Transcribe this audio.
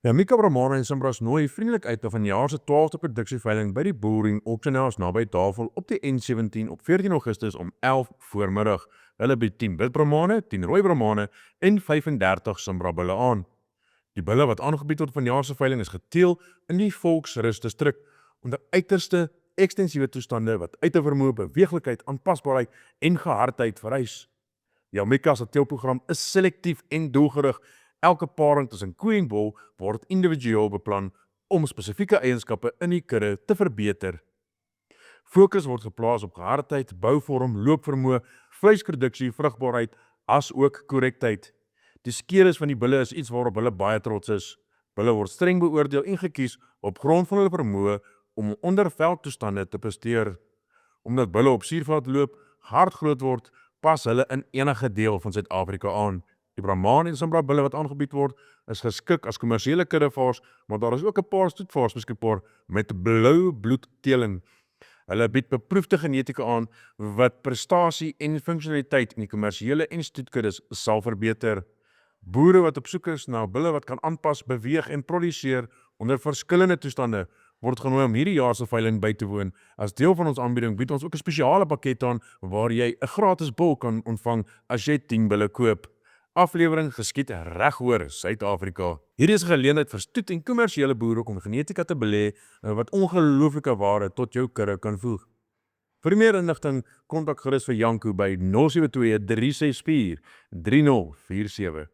Ja, Mika Bramane en Simbras nooi vriendelik uit na vanjaar se 12de produksieveiling by die Bullring Auction House naby Tafel op die N17 op 14 Augustus om 11 voormiddag. Hulle bied 10 wit Bramane, 10 rooi Bramane en 35 Simbra bulle aan. Die bulle wat aangebied word vanjaar se veiling is geteel in die Volksrus distrik onder uiterste ekstensiewe toestande wat uitervermoë, beweeglikheid, aanpasbaarheid en gehardheid vereis. Ja, Mika se teelprogram is selektief en doelgerig. Elke paring tussen koe en bul word individueel beplan om spesifieke eienskappe in die kudde te verbeter. Fokus word geplaas op gehardheid, bouvorm, loopvermoë, vleisproduksie, vrugbaarheid, as ook korrektheid. Die skeeres van die bulle is iets waarop hulle baie trots is. Bulle word streng beoordeel en gekies op grond van hulle vermoë om onder veldtoestande te presteer. Omdat bulle op suurveld loop, hard groot word, pas hulle in enige deel van Suid-Afrika aan. Die Brahman en Simbra bulle wat aangebied word, is geskik as kommersiële kuddevaars, maar daar is ook 'n paar stoetvaars beskikbaar met blou bloedteeling. Hulle bied beproefde genetika aan wat prestasie en funksionaliteit in die kommersiële en stoetkuddes sal verbeter. Boere wat op soek is na bulle wat kan aanpas, beweeg en produseer onder verskillende toestande, word genooi om hierdie jaar se veiling by te woon. As deel van ons aanbieding bied ons ook 'n spesiale pakket aan waar jy 'n gratis bul kan ontvang as jy 10 bulle koop. Aflewering geskied regoor Suid-Afrika. Hierdie is 'n geleentheid vir stoet en kommersiële boere om genetika te belê wat ongelooflike waarde tot jou kudde kan voeg. Vir meer inligting, kontak gerus vir Janko by 072 364 3047.